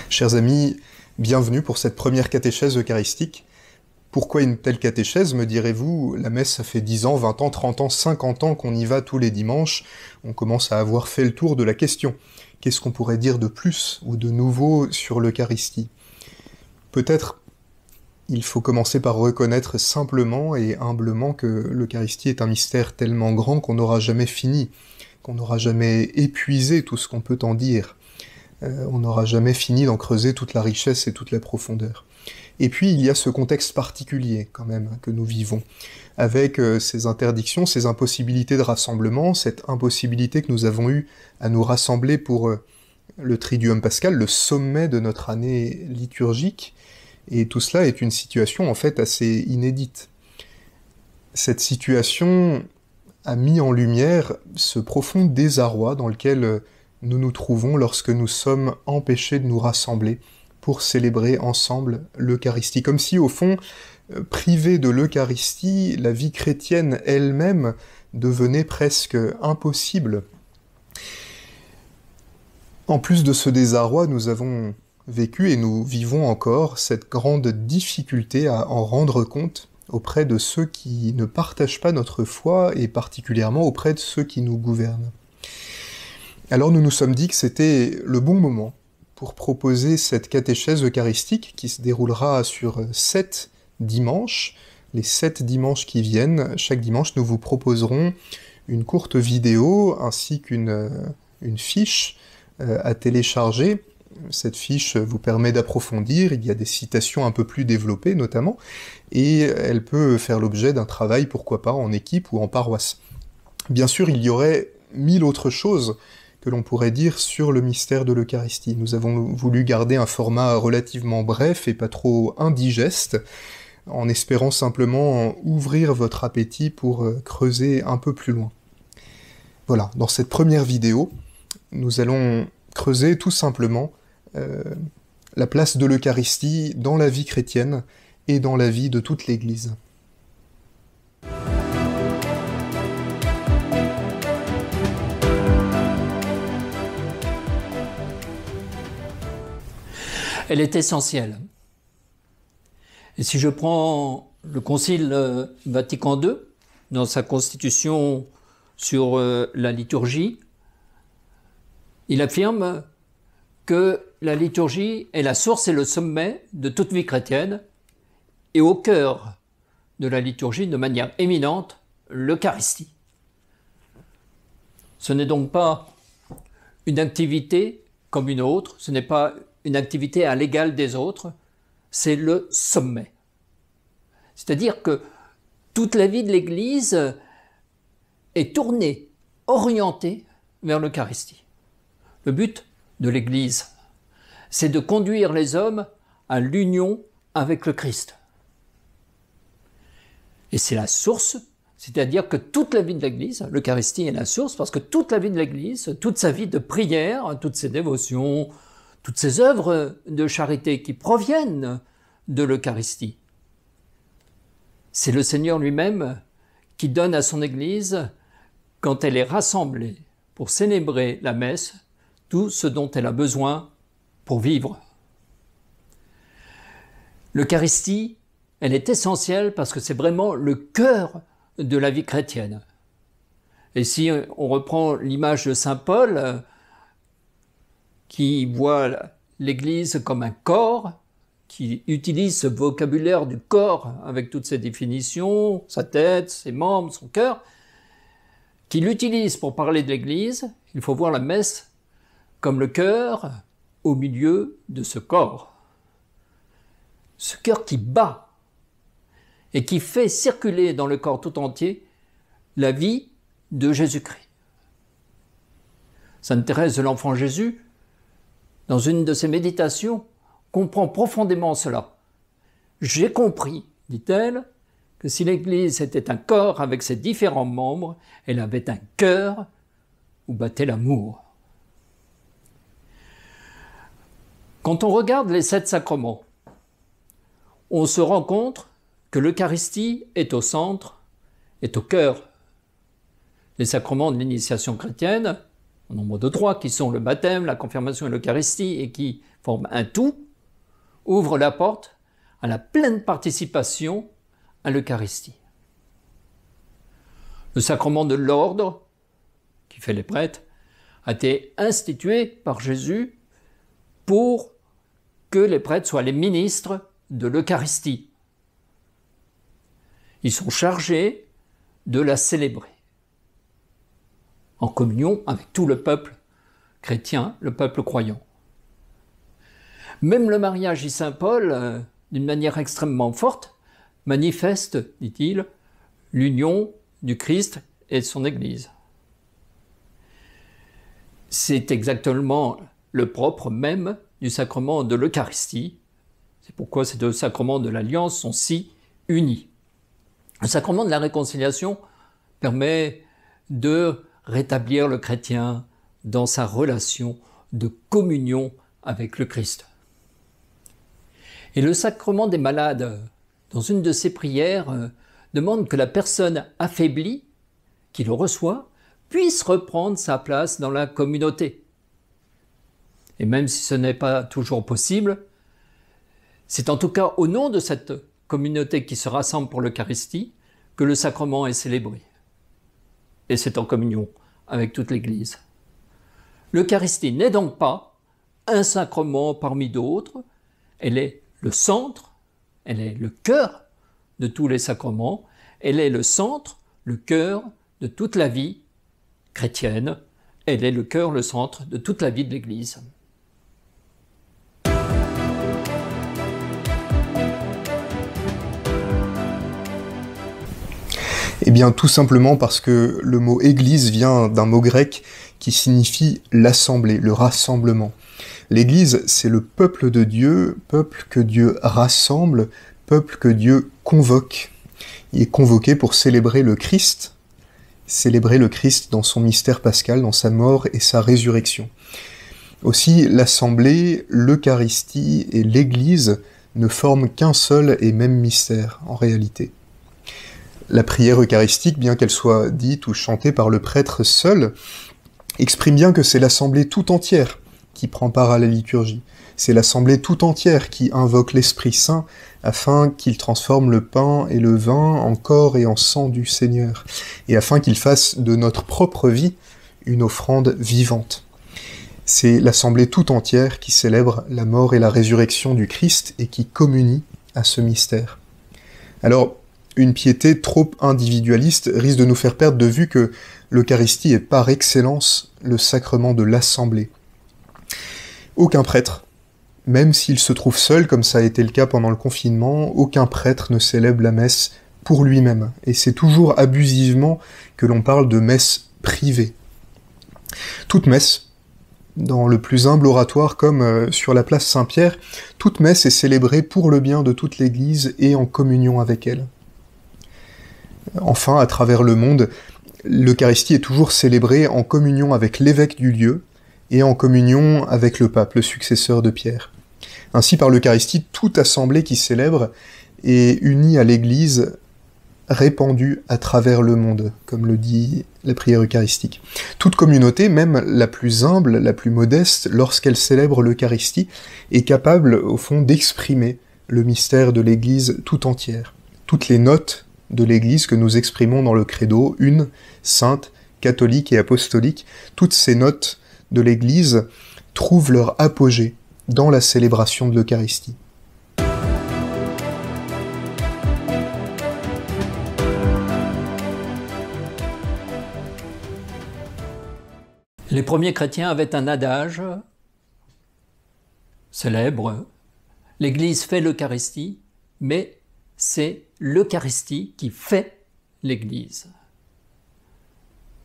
Chers amis, bienvenue pour cette première catéchèse eucharistique. Pourquoi une telle catéchèse, me direz-vous? La messe, ça fait 10 ans, 20 ans, 30 ans, 50 ans qu'on y va tous les dimanches. On commence à avoir fait le tour de la question. Qu'est-ce qu'on pourrait dire de plus ou de nouveau sur l'Eucharistie? Peut-être il faut commencer par reconnaître simplement et humblement que l'Eucharistie est un mystère tellement grand qu'on n'aura jamais fini, qu'on n'aura jamais épuisé tout ce qu'on peut en dire. On n'aura jamais fini d'en creuser toute la richesse et toute la profondeur. Et puis il y a ce contexte particulier quand même que nous vivons, avec ces interdictions, ces impossibilités de rassemblement, cette impossibilité que nous avons eue à nous rassembler pour le Triduum Pascal, le sommet de notre année liturgique, et tout cela est une situation en fait assez inédite. Cette situation a mis en lumière ce profond désarroi dans lequel nous nous trouvons lorsque nous sommes empêchés de nous rassembler pour célébrer ensemble l'Eucharistie. Comme si, au fond, privée de l'Eucharistie, la vie chrétienne elle-même devenait presque impossible. En plus de ce désarroi, nous avons vécu et nous vivons encore cette grande difficulté à en rendre compte auprès de ceux qui ne partagent pas notre foi et particulièrement auprès de ceux qui nous gouvernent. Alors nous nous sommes dit que c'était le bon moment pour proposer cette catéchèse eucharistique qui se déroulera sur 7 dimanches. Les 7 dimanches qui viennent, chaque dimanche, nous vous proposerons une courte vidéo ainsi qu'une fiche à télécharger. Cette fiche vous permet d'approfondir, il y a des citations un peu plus développées notamment, et elle peut faire l'objet d'un travail, pourquoi pas, en équipe ou en paroisse. Bien sûr, il y aurait 1000 autres choses que l'on pourrait dire sur le mystère de l'Eucharistie. Nous avons voulu garder un format relativement bref et pas trop indigeste, en espérant simplement ouvrir votre appétit pour creuser un peu plus loin. Voilà, dans cette première vidéo, nous allons creuser tout simplement la place de l'Eucharistie dans la vie chrétienne et dans la vie de toute l'Église. Elle est essentielle. Et si je prends le Concile Vatican II, dans sa constitution sur la liturgie, il affirme que la liturgie est la source et le sommet de toute vie chrétienne, et au cœur de la liturgie, de manière éminente, l'Eucharistie. Ce n'est donc pas une activité comme une autre, ce n'est pas une activité à l'égal des autres, c'est le sommet. C'est-à-dire que toute la vie de l'Église est tournée, orientée vers l'Eucharistie. Le but de l'Église, c'est de conduire les hommes à l'union avec le Christ. Et c'est la source, c'est-à-dire que toute la vie de l'Église, l'Eucharistie est la source, parce que toute la vie de l'Église, toute sa vie de prière, toutes ses dévotions, toutes ces œuvres de charité qui proviennent de l'Eucharistie. C'est le Seigneur lui-même qui donne à son Église, quand elle est rassemblée pour célébrer la messe, tout ce dont elle a besoin pour vivre. L'Eucharistie, elle est essentielle parce que c'est vraiment le cœur de la vie chrétienne. Et si on reprend l'image de saint Paul, qui voit l'Église comme un corps, qui utilise ce vocabulaire du corps avec toutes ses définitions, sa tête, ses membres, son cœur, qui l'utilise pour parler de l'Église, il faut voir la messe comme le cœur au milieu de ce corps. Ce cœur qui bat et qui fait circuler dans le corps tout entier la vie de Jésus-Christ. Sainte Thérèse de l'Enfant Jésus, dans une de ses méditations, comprend profondément cela. J'ai compris, dit-elle, que si l'Église était un corps avec ses différents membres, elle avait un cœur où battait l'amour. Quand on regarde les 7 sacrements, on se rend compte que l'Eucharistie est au centre, est au cœur. Les sacrements de l'initiation chrétienne au nombre de 3, qui sont le baptême, la confirmation et l'Eucharistie, et qui forment un tout, ouvrent la porte à la pleine participation à l'Eucharistie. Le sacrement de l'ordre, qui fait les prêtres, a été institué par Jésus pour que les prêtres soient les ministres de l'Eucharistie. Ils sont chargés de la célébrer en communion avec tout le peuple chrétien, le peuple croyant. Même le mariage, dit saint Paul, d'une manière extrêmement forte, manifeste, dit-il, l'union du Christ et de son Église. C'est exactement le propre même du sacrement de l'Eucharistie. C'est pourquoi ces deux sacrements de l'Alliance sont si unis. Le sacrement de la réconciliation permet de rétablir le chrétien dans sa relation de communion avec le Christ. Et le sacrement des malades, dans une de ses prières, demande que la personne affaiblie qui le reçoit puisse reprendre sa place dans la communauté. Et même si ce n'est pas toujours possible, c'est en tout cas au nom de cette communauté qui se rassemble pour l'Eucharistie que le sacrement est célébré. Et c'est en communion avec toute l'Église. L'Eucharistie n'est donc pas un sacrement parmi d'autres, elle est le centre, elle est le cœur de tous les sacrements, elle est le centre, le cœur de toute la vie chrétienne, elle est le cœur, le centre de toute la vie de l'Église. Eh bien, tout simplement parce que le mot Église vient d'un mot grec qui signifie l'assemblée, le rassemblement. L'Église, c'est le peuple de Dieu, peuple que Dieu rassemble, peuple que Dieu convoque. Il est convoqué pour célébrer le Christ dans son mystère pascal, dans sa mort et sa résurrection. Aussi, l'assemblée, l'Eucharistie et l'Église ne forment qu'un seul et même mystère, en réalité. La prière eucharistique, bien qu'elle soit dite ou chantée par le prêtre seul, exprime bien que c'est l'assemblée tout entière qui prend part à la liturgie. C'est l'assemblée tout entière qui invoque l'Esprit Saint afin qu'il transforme le pain et le vin en corps et en sang du Seigneur, et afin qu'il fasse de notre propre vie une offrande vivante. C'est l'assemblée tout entière qui célèbre la mort et la résurrection du Christ et qui communie à ce mystère. Alors, une piété trop individualiste risque de nous faire perdre de vue que l'Eucharistie est par excellence le sacrement de l'assemblée. Aucun prêtre, même s'il se trouve seul, comme ça a été le cas pendant le confinement, aucun prêtre ne célèbre la messe pour lui-même. Et c'est toujours abusivement que l'on parle de messe privée. Toute messe, dans le plus humble oratoire comme sur la place Saint-Pierre, toute messe est célébrée pour le bien de toute l'Église et en communion avec elle. Enfin, à travers le monde, l'Eucharistie est toujours célébrée en communion avec l'évêque du lieu et en communion avec le pape, le successeur de Pierre. Ainsi, par l'Eucharistie, toute assemblée qui célèbre est unie à l'Église, répandue à travers le monde, comme le dit la prière eucharistique. Toute communauté, même la plus humble, la plus modeste, lorsqu'elle célèbre l'Eucharistie, est capable, au fond, d'exprimer le mystère de l'Église tout entière. Toutes les notes de l'Église que nous exprimons dans le credo, une, sainte, catholique et apostolique, toutes ces notes de l'Église trouvent leur apogée dans la célébration de l'Eucharistie. Les premiers chrétiens avaient un adage célèbre, l'Église fait l'Eucharistie, mais c'est l'Eucharistie qui fait l'Église.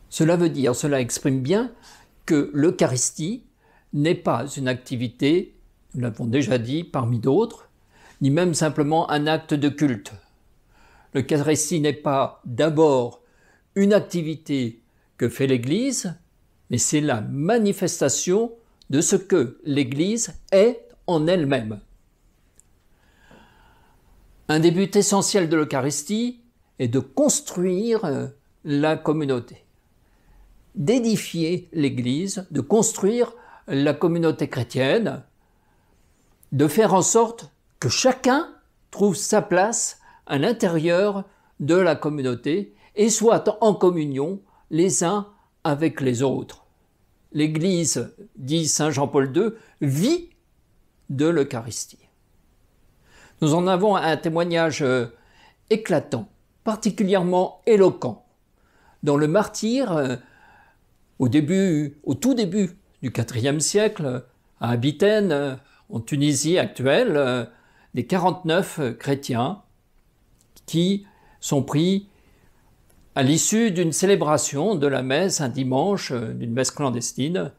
Cela veut dire, cela exprime bien que l'Eucharistie n'est pas une activité, nous l'avons déjà dit, parmi d'autres, ni même simplement un acte de culte. L'Eucharistie n'est pas d'abord une activité que fait l'Église, mais c'est la manifestation de ce que l'Église est en elle-même. Un des buts essentiels de l'Eucharistie est de construire la communauté. d'édifier l'Église, de construire la communauté chrétienne, de faire en sorte que chacun trouve sa place à l'intérieur de la communauté et soit en communion les uns avec les autres. L'Église, dit saint Jean-Paul II, vit de l'Eucharistie. Nous en avons un témoignage éclatant, particulièrement éloquent, dans le martyre, au tout début du IVe siècle, à Abitène, en Tunisie actuelle, des 49 chrétiens qui sont pris à l'issue d'une célébration de la messe un dimanche, d'une messe clandestine.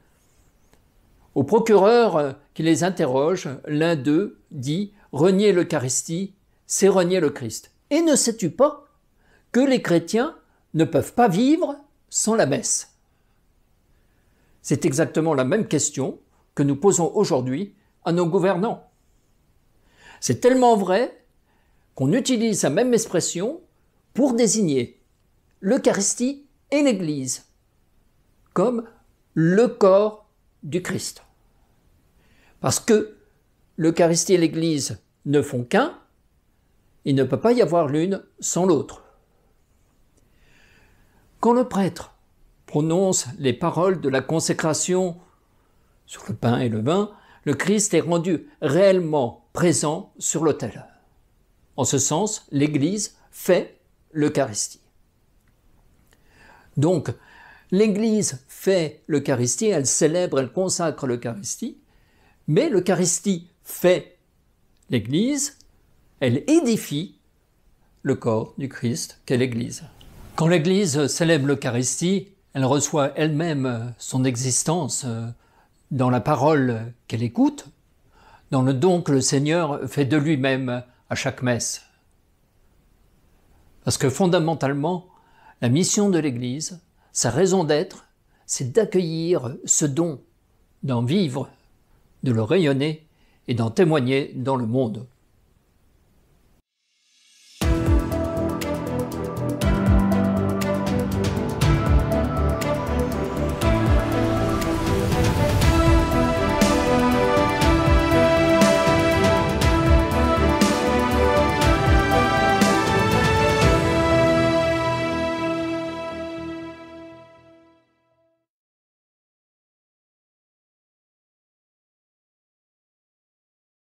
Au procureur qui les interroge, l'un d'eux dit « Renier l'Eucharistie, c'est renier le Christ. Et ne sais-tu pas que les chrétiens ne peuvent pas vivre sans la messe ?» C'est exactement la même question que nous posons aujourd'hui à nos gouvernants. C'est tellement vrai qu'on utilise la même expression pour désigner l'Eucharistie et l'Église comme le corps du Christ. Parce que l'Eucharistie et l'Église ne font qu'un, il ne peut pas y avoir l'une sans l'autre. Quand le prêtre prononce les paroles de la consécration sur le pain et le vin, le Christ est rendu réellement présent sur l'autel. En ce sens, l'Église fait l'Eucharistie. Donc, l'Église fait l'Eucharistie, elle célèbre, elle consacre l'Eucharistie, mais l'Eucharistie fait l'Église, elle édifie le corps du Christ qu'est l'Église. Quand l'Église célèbre l'Eucharistie, elle reçoit elle-même son existence dans la parole qu'elle écoute, dans le don que le Seigneur fait de lui-même à chaque messe. Parce que fondamentalement, la mission de l'Église, sa raison d'être, c'est d'accueillir ce don, d'en vivre, de le rayonner et d'en témoigner dans le monde.